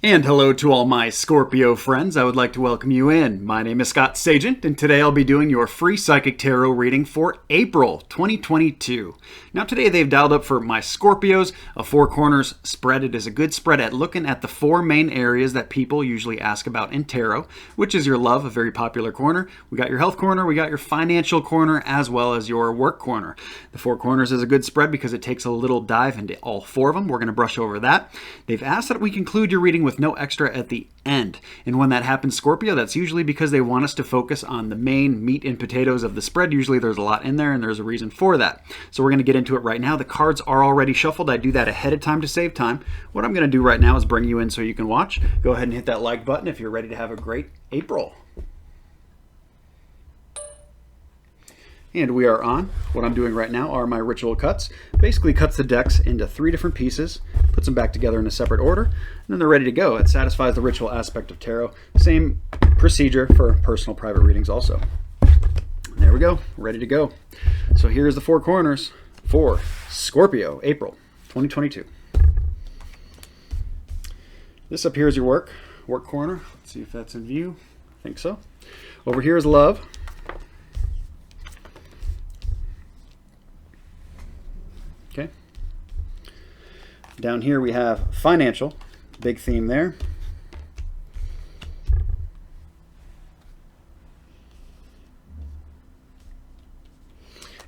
And hello to all my Scorpio friends. I would like to welcome you in. My name is Scott Sagent, and today I'll be doing your free psychic tarot reading for April 2022. Now today they've dialed up for my Scorpios a four corners spread. It is a good spread at looking at the four main areas that people usually ask about in tarot, which is your love, a very popular corner. We got your health corner, we got your financial corner, as well as your work corner. The four corners is a good spread because it takes a little dive into all four of them. We're going to brush over that. They've asked that we conclude your reading with no extra at the end. And when that happens, Scorpio, that's usually because they want us to focus on the main meat and potatoes of the spread. Usually there's a lot in there and there's a reason for that. So we're going to get into it right now. The cards are already shuffled. I do that ahead of time to save time. What I'm going to do right now is bring you in so you can watch. Go ahead and hit that like button if you're ready to have a great April. And we are on. What I'm doing right now are my ritual cuts. Basically cuts the decks into three different pieces, puts them back together in a separate order, and then they're ready to go. It satisfies the ritual aspect of tarot. Same procedure for personal private readings also. There we go, ready to go. So here's the four corners for Scorpio, April 2022. This up here is your work corner. Let's see if that's in view. I think so. Over here is love. Okay. Down here we have financial, big theme there.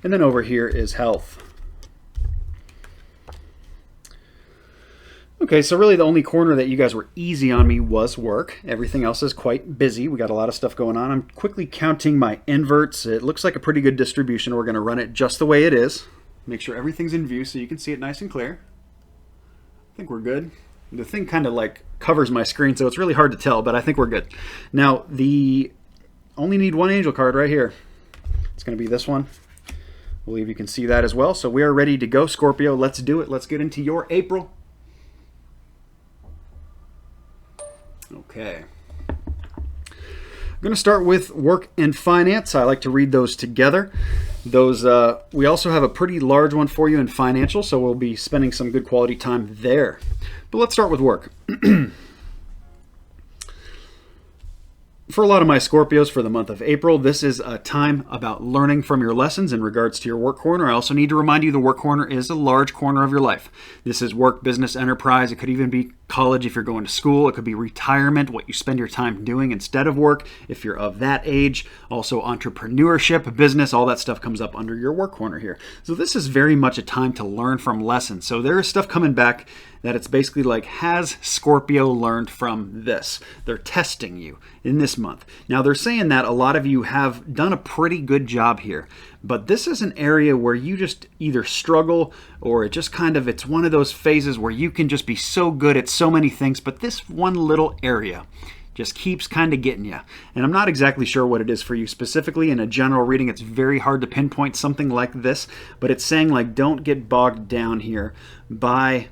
And then over here is health. Okay, so really the only corner that you guys were easy on me was work. Everything else is quite busy. We got a lot of stuff going on. I'm quickly counting my inverts. It looks like a pretty good distribution. We're going to run it just the way it is. Make sure everything's in view so you can see it nice and clear. I think we're good. The thing kind of like covers my screen, so it's really hard to tell, but I think we're good. Now, only need one angel card right here. It's going to be this one. I believe you can see that as well. So we are ready to go, Scorpio. Let's do it. Let's get into your April. Okay. I'm going to start with work and finance. I like to read those together. We also have a pretty large one for you in financial, so we'll be spending some good quality time there. But let's start with work. For a lot of my Scorpios for the month of April, this is a time about learning from your lessons in regards to your work corner. I also need to remind you the work corner is a large corner of your life. This is work, business, enterprise. It could even be college if you're going to school. It could be retirement, what you spend your time doing instead of work if you're of that age. Also entrepreneurship, business, all that stuff comes up under your work corner here. So this is very much a time to learn from lessons. So there is stuff coming back that it's basically like, has Scorpio learned from this? They're testing you in this month. Now they're saying that a lot of you have done a pretty good job here, but this is an area where you just either struggle or it's one of those phases where you can just be so good at so many things, but this one little area just keeps kind of getting you. And I'm not exactly sure what it is for you specifically. In a general reading, it's very hard to pinpoint something like this, but it's saying like, don't get bogged down here by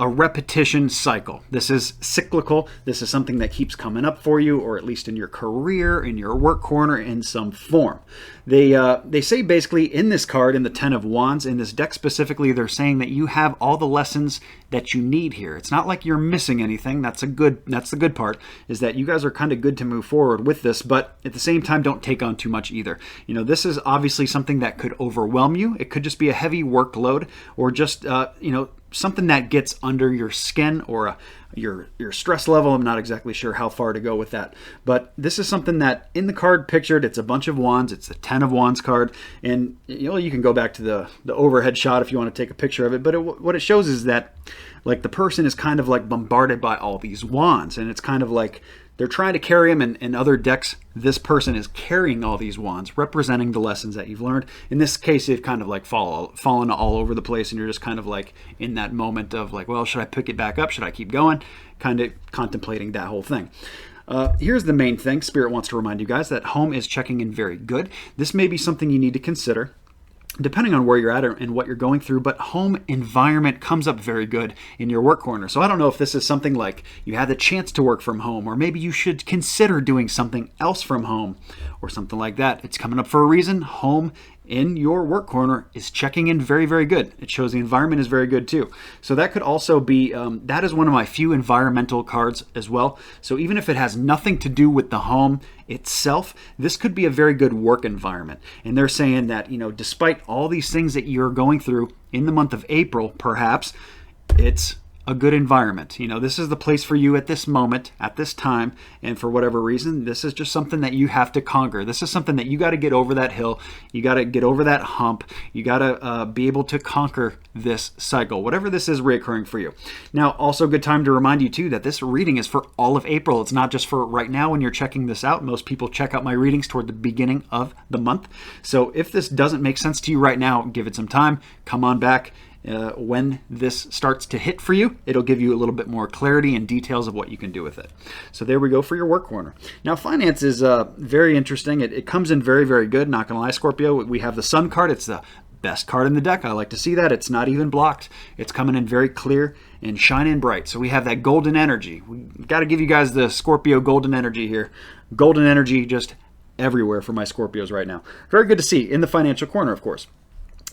a repetition cycle. This is cyclical. This is something that keeps coming up for you, or at least in your career, in your work corner, in some form. They say basically in this card, in the Ten of Wands, in this deck specifically, they're saying that you have all the lessons that you need here. It's not like you're missing anything. That's the good part, is that you guys are kind of good to move forward with this, but at the same time, don't take on too much either. You know, this is obviously something that could overwhelm you. It could just be a heavy workload, or just, something that gets under your skin, or your stress level. I'm not exactly sure how far to go with that, but this is something that in the card pictured, it's a bunch of wands. It's the Ten of Wands card, and you can go back to the overhead shot if you want to take a picture of it, but what it shows is that like the person is kind of like bombarded by all these wands, and it's kind of like they're trying to carry them. In other decks, this person is carrying all these wands, representing the lessons that you've learned. In this case, they've kind of like fallen all over the place, and you're just kind of like in that moment of like, well, should I pick it back up? Should I keep going? Kind of contemplating that whole thing. Here's the main thing. Spirit wants to remind you guys that home is checking in very good. This may be something you need to consider, depending on where you're at and what you're going through, but home environment comes up very good in your work corner. So I don't know if this is something like you had the chance to work from home, or maybe you should consider doing something else from home, or something like that. It's coming up for a reason. Home in your work corner is checking in very, very good. It shows the environment is very good too. So that could also be, that is one of my few environmental cards as well. So even if it has nothing to do with the home itself, this could be a very good work environment. And they're saying that, despite all these things that you're going through in the month of April, perhaps it's a good environment. This is the place for you at this moment, at this time, and for whatever reason, this is just something that you have to conquer. This is something that you got to get over that hill. You got to get over that hump. You got to be able to conquer this cycle, whatever this is reoccurring for you. Now, also a good time to remind you too that this reading is for all of April. It's not just for right now when you're checking this out. Most people check out my readings toward the beginning of the month. So if this doesn't make sense to you right now, give it some time. Come on back. When this starts to hit for you, it'll give you a little bit more clarity and details of what you can do with it. So there we go for your work corner. Now, finance is very interesting. It comes in very, very good. Not going to lie, Scorpio. We have the Sun card. It's the best card in the deck. I like to see that. It's not even blocked. It's coming in very clear and shining bright. So we have that golden energy. We got to give you guys the Scorpio golden energy here. Golden energy just everywhere for my Scorpios right now. Very good to see in the financial corner, of course.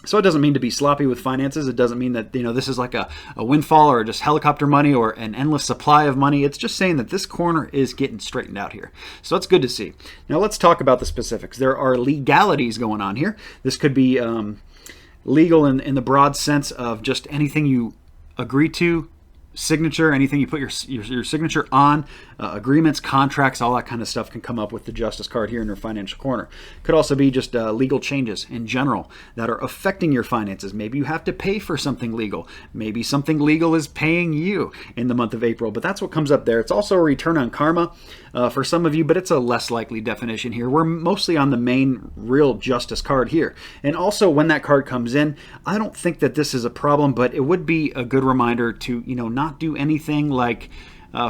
So it doesn't mean to be sloppy with finances. It doesn't mean that this is like a windfall or just helicopter money or an endless supply of money. It's just saying that this corner is getting straightened out here. So that's good to see. Now let's talk about the specifics. There are legalities going on here. This could be legal in the broad sense of just anything you agree to, signature, anything you put your signature on, agreements, contracts, all that kind of stuff can come up with the Justice card here in your financial corner. Could also be just legal changes in general that are affecting your finances. Maybe you have to pay for something legal. Maybe something legal is paying you in the month of April, but that's what comes up there. It's also a return on karma for some of you, but it's a less likely definition here. We're mostly on the main real Justice card here. And also when that card comes in, I don't think that this is a problem, but it would be a good reminder to, not do anything like,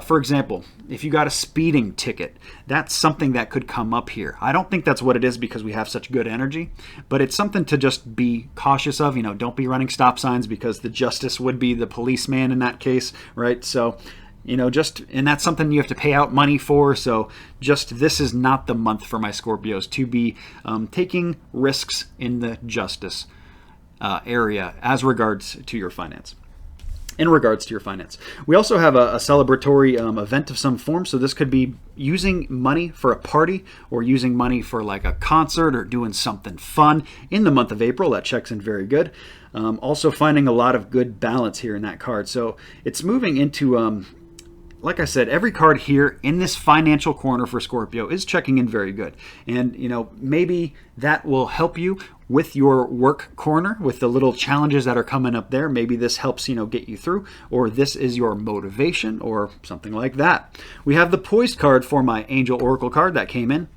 for example, if you got a speeding ticket, that's something that could come up here. I don't think that's what it is because we have such good energy, but it's something to just be cautious of. Don't be running stop signs because the Justice would be the policeman in that case, right? So, and that's something you have to pay out money for. So this is not the month for my Scorpios to be taking risks in the Justice area as regards to your finance. In regards to your finance. We also have a celebratory event of some form. So this could be using money for a party or using money for like a concert or doing something fun in the month of April. That checks in very good. Also finding a lot of good balance here in that card. So it's moving into, like I said, every card here in this financial corner for Scorpio is checking in very good. And, maybe that will help you with your work corner, with the little challenges that are coming up there. Maybe this helps, get you through, or this is your motivation or something like that. We have the Poised card for my Angel Oracle card that came in.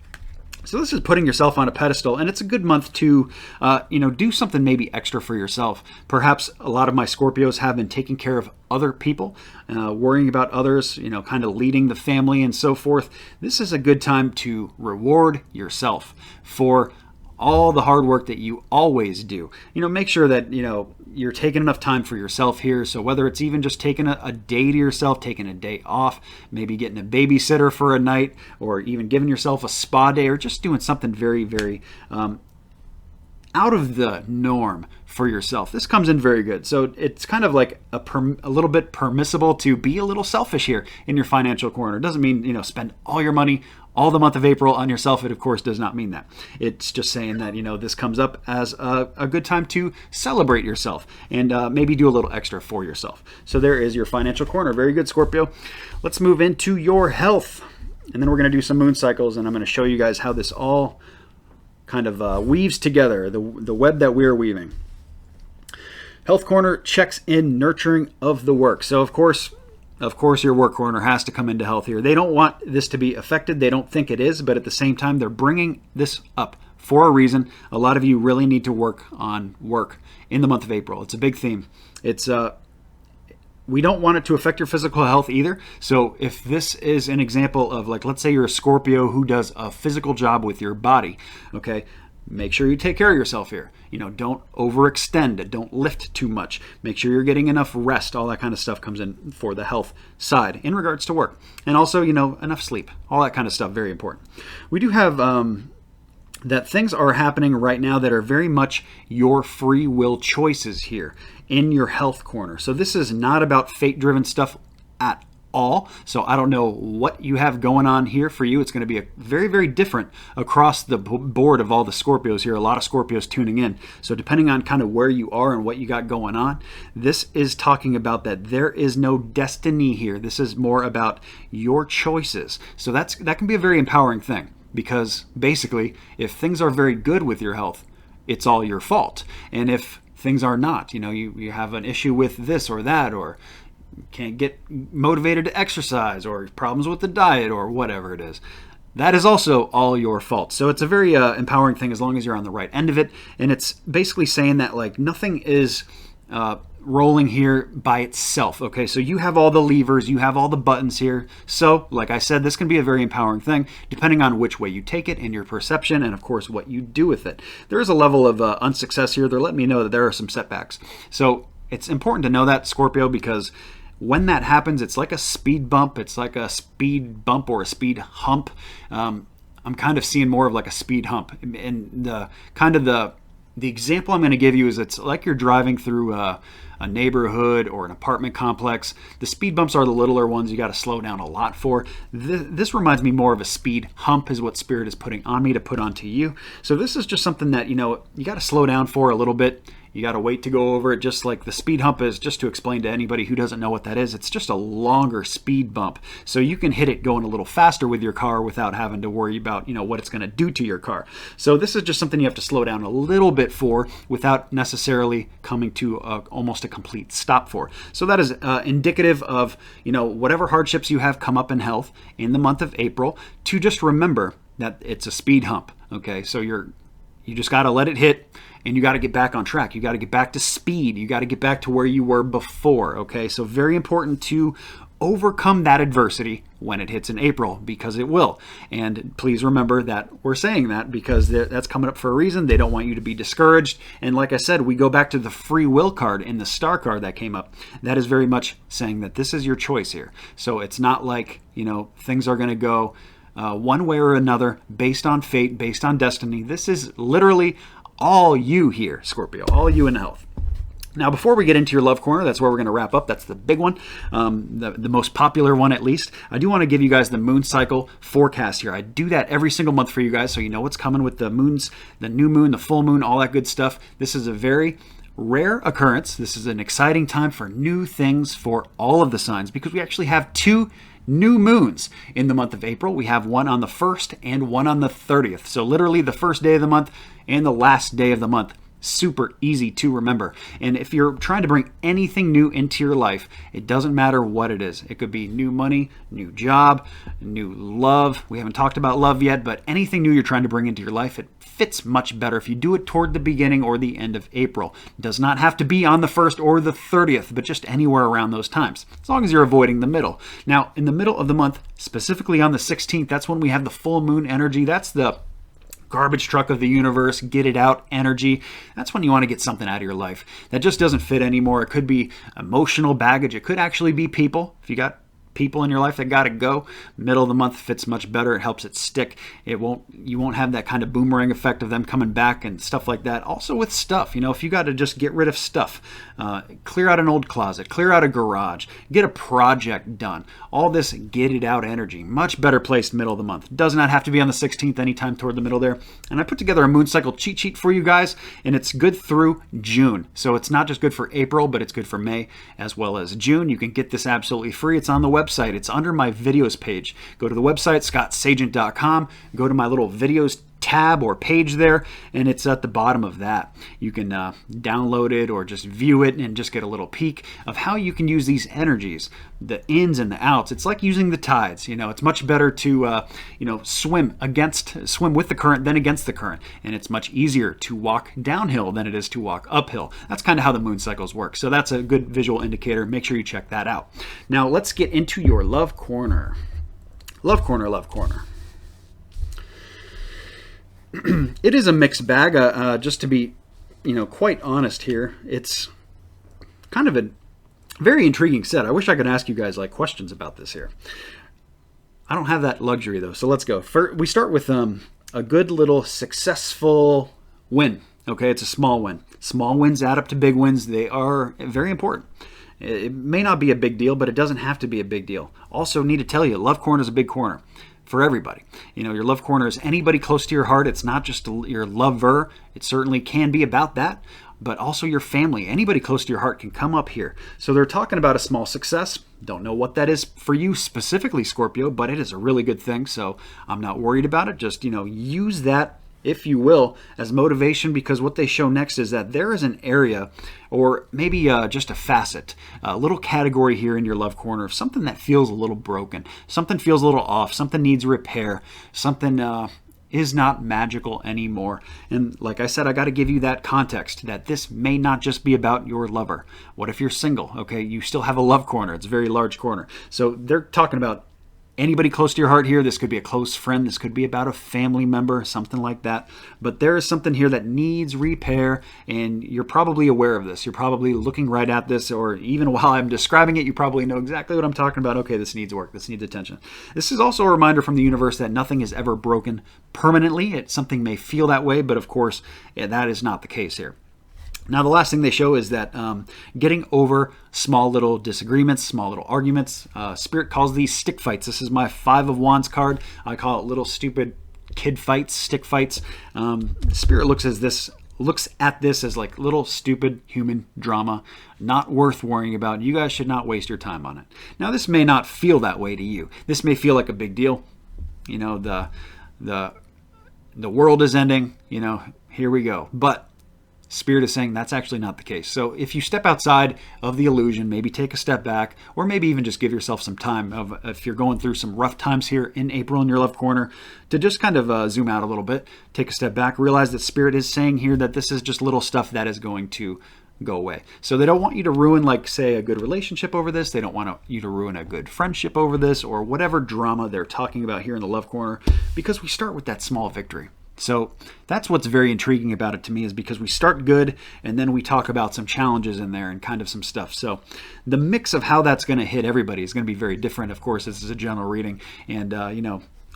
So this is putting yourself on a pedestal, and it's a good month to, do something maybe extra for yourself. Perhaps a lot of my Scorpios have been taking care of other people, worrying about others, kind of leading the family and so forth. This is a good time to reward yourself for all the hard work that you always do. Make sure that, you're taking enough time for yourself here. So whether it's even just taking a day to yourself, taking a day off, maybe getting a babysitter for a night, or even giving yourself a spa day, or just doing something very, very out of the norm for yourself. This comes in very good. So it's kind of like a little bit permissible to be a little selfish here in your financial corner. It doesn't mean, spend all your money all the month of April on yourself. It, of course, does not mean that. It's just saying that, this comes up as a good time to celebrate yourself and maybe do a little extra for yourself. So there is your financial corner. Very good, Scorpio. Let's move into your health. And then we're going to do some moon cycles, and I'm going to show you guys how this all kind of weaves together, the web that we're weaving. Health corner checks in nurturing of the work. So, of course, your work corner has to come into health here. They don't want this to be affected. They don't think it is, but at the same time, they're bringing this up for a reason. A lot of you really need to work on work in the month of April. It's a big theme. It's we don't want it to affect your physical health either. So if this is an example of, like, let's say you're a Scorpio who does a physical job with your body, okay, make sure you take care of yourself here. Don't overextend. Don't lift too much. Make sure you're getting enough rest. All that kind of stuff comes in for the health side in regards to work. And also, enough sleep. All that kind of stuff, very important. We do have that things are happening right now that are very much your free will choices here in your health corner. So this is not about fate-driven stuff at all. So I don't know what you have going on here for you. It's going to be a very, very different across the board of all the Scorpios here. A lot of Scorpios tuning in. So depending on kind of where you are and what you got going on, this is talking about that there is no destiny here. This is more about your choices. So that can be a very empowering thing, because basically if things are very good with your health, it's all your fault. And if things are not, you have an issue with this or that, or can't get motivated to exercise, or problems with the diet, or whatever it is, that is also all your fault. So it's a very empowering thing as long as you're on the right end of it. And it's basically saying that like nothing is rolling here by itself. Okay, so you have all the levers, you have all the buttons here. So like I said, this can be a very empowering thing depending on which way you take it and your perception, and of course what you do with it. There is a level of unsuccess here. They're letting me know that there are some setbacks. So it's important to know that, Scorpio, because when that happens, it's like a speed bump. It's like a speed bump or a speed hump. I'm kind of seeing more of like a speed hump. And the example I'm going to give you is it's like you're driving through a neighborhood or an apartment complex. The speed bumps are the littler ones you got to slow down a lot for. This reminds me more of a speed hump is what Spirit is putting on me to put onto you. So this is just something that, you got to slow down for a little bit. You got to wait to go over it. Just like the speed hump is, just to explain to anybody who doesn't know what that is, it's just a longer speed bump. So you can hit it going a little faster with your car without having to worry about, what it's going to do to your car. So this is just something you have to slow down a little bit for without necessarily coming to almost a complete stop for. So that is indicative of, whatever hardships you have come up in health in the month of April, to just remember that it's a speed hump. Okay, so you just got to let it hit, and you got to get back on track. You got to get back to speed. You got to get back to where you were before. Okay, so very important to overcome that adversity when it hits in April, because it will. And please remember that we're saying that because that's coming up for a reason. They don't want you to be discouraged. And like I said, we go back to the free will card in the star card that came up. That is very much saying that this is your choice here. So it's not like, things are going to go one way or another based on fate, based on destiny. This is literally all you here, Scorpio, all you in health. Now, before we get into your love corner, that's where we're going to wrap up. That's the big one, the most popular one at least. I do want to give you guys the moon cycle forecast here. I do that every single month for you guys, so you know what's coming with the moons, the new moon, the full moon, all that good stuff. This is a very rare occurrence. This is an exciting time for new things for all of the signs, because we actually have two new moons in the month of April. We have one on the 1st and one on the 30th. So literally the first day of the month and the last day of the month. Super easy to remember. And if you're trying to bring anything new into your life, it doesn't matter what it is. It could be new money, new job, new love. We haven't talked about love yet, but anything new you're trying to bring into your life, it fits much better if you do it toward the beginning or the end of April. It does not have to be on the 1st or the 30th, but just anywhere around those times, as long as you're avoiding the middle. Now, in the middle of the month, specifically on the 16th, that's when we have the full moon energy. That's the garbage truck of the universe, get it out energy. That's when you want to get something out of your life that just doesn't fit anymore. It could be emotional baggage. It could actually be people. If you got people in your life that got to go, middle of the month fits much better. It helps it stick. You won't have that kind of boomerang effect of them coming back and stuff like that. Also with stuff, if you got to just get rid of stuff, clear out an old closet, clear out a garage, get a project done. All this get it out energy, much better placed middle of the month. Does not have to be on the 16th, anytime toward the middle there. And I put together a moon cycle cheat sheet for you guys, and it's good through June. So it's not just good for April, but it's good for May as well as June. You can get this absolutely free. It's on the website. It's under my videos page. Go to the website, scottsagent.com. Go to my little videos tab or page there, and it's at the bottom of that. You can download it or just view it and just get a little peek of how you can use these energies, the ins and the outs. It's like using the tides. It's much better to swim with the current than against the current, and it's much easier to walk downhill than it is to walk uphill. That's kind of how the moon cycles work. So that's a good visual indicator. Make sure you check that out. Now let's get into your love corner. Love corner, love corner. It is a mixed bag, just to be, quite honest here. It's kind of a very intriguing set. I wish I could ask you guys questions about this here. I don't have that luxury though, so let's go. First, we start with a good little successful win. Okay, it's a small win. Small wins add up to big wins. They are very important. It may not be a big deal, but it doesn't have to be a big deal. Also, need to tell you, love corner is a big corner for everybody. You know, your love corner is anybody close to your heart. It's not just your lover. It certainly can be about that, but also your family. Anybody close to your heart can come up here. So they're talking about a small success. Don't know what that is for you specifically, Scorpio, but it is a really good thing. So I'm not worried about it. Just, use that, if you will, as motivation, because what they show next is that there is an area, or maybe just a facet, a little category here in your love corner of something that feels a little broken, something feels a little off, something needs repair, something is not magical anymore. And like I said, I got to give you that context that this may not just be about your lover. What if you're single? Okay, you still have a love corner. It's a very large corner. So they're talking about anybody close to your heart here. This could be a close friend. This could be about a family member, something like that. But there is something here that needs repair, and you're probably aware of this. You're probably looking right at this, or even while I'm describing it, you probably know exactly what I'm talking about. Okay, this needs work. This needs attention. This is also a reminder from the universe that nothing is ever broken permanently. Something may feel that way, but of course, that is not the case here. Now, the last thing they show is that getting over small little disagreements, small little arguments. Spirit calls these stick fights. This is my 5 of Wands card. I call it little stupid kid fights, stick fights. Spirit looks at this as like little stupid human drama, not worth worrying about. You guys should not waste your time on it. Now, this may not feel that way to you. This may feel like a big deal. The world is ending. Here we go. But Spirit is saying that's actually not the case. So if you step outside of the illusion, maybe take a step back, or maybe even just give yourself some time, if you're going through some rough times here in April in your love corner, to just kind of zoom out a little bit, take a step back, realize that Spirit is saying here that this is just little stuff that is going to go away. So they don't want you to ruin, like, say, a good relationship over this. They don't want you to ruin a good friendship over this, or whatever drama they're talking about here in the love corner, because we start with that small victory. So that's what's very intriguing about it to me, is because we start good and then we talk about some challenges in there and kind of some stuff. So the mix of how that's going to hit everybody is going to be very different. Of course, this is a general reading, and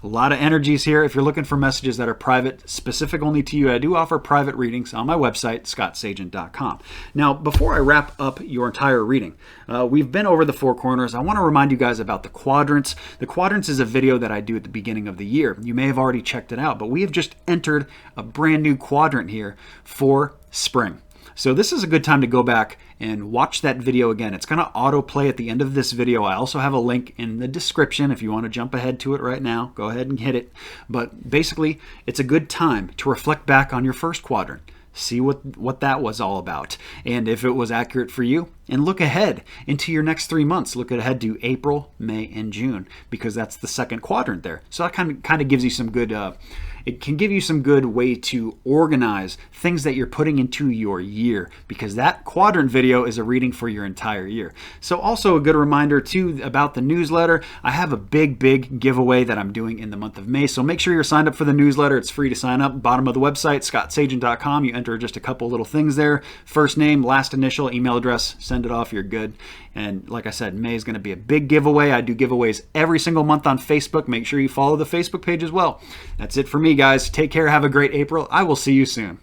a lot of energies here. If you're looking for messages that are private, specific only to you, I do offer private readings on my website, scottsagent.com. Now, before I wrap up your entire reading, we've been over the 4 corners. I want to remind you guys about the quadrants. The quadrants is a video that I do at the beginning of the year. You may have already checked it out, but we have just entered a brand new quadrant here for spring. So this is a good time to go back and watch that video again. It's going to autoplay at the end of this video. I also have a link in the description if you want to jump ahead to it right now. Go ahead and hit it. But basically, it's a good time to reflect back on your first quadrant. See what that was all about, and if it was accurate for you, and look ahead into your next 3 months. Look ahead to April, May, and June, because that's the second quadrant there. So that kind of gives you some good, it can give you some good way to organize things that you're putting into your year, because that quadrant video is a reading for your entire year. So also a good reminder too about the newsletter. I have a big giveaway that I'm doing in the month of May, so make sure you're signed up for the newsletter. It's free to sign up. Bottom of the website, scottsagent.com. You enter just a couple little things there. First name, last initial, email address, send it off, you're good. And like I said, May is going to be a big giveaway. I do giveaways every single month on Facebook. Make sure you follow the Facebook page as well. That's it for me, guys. Take care. Have a great April. I will see you soon.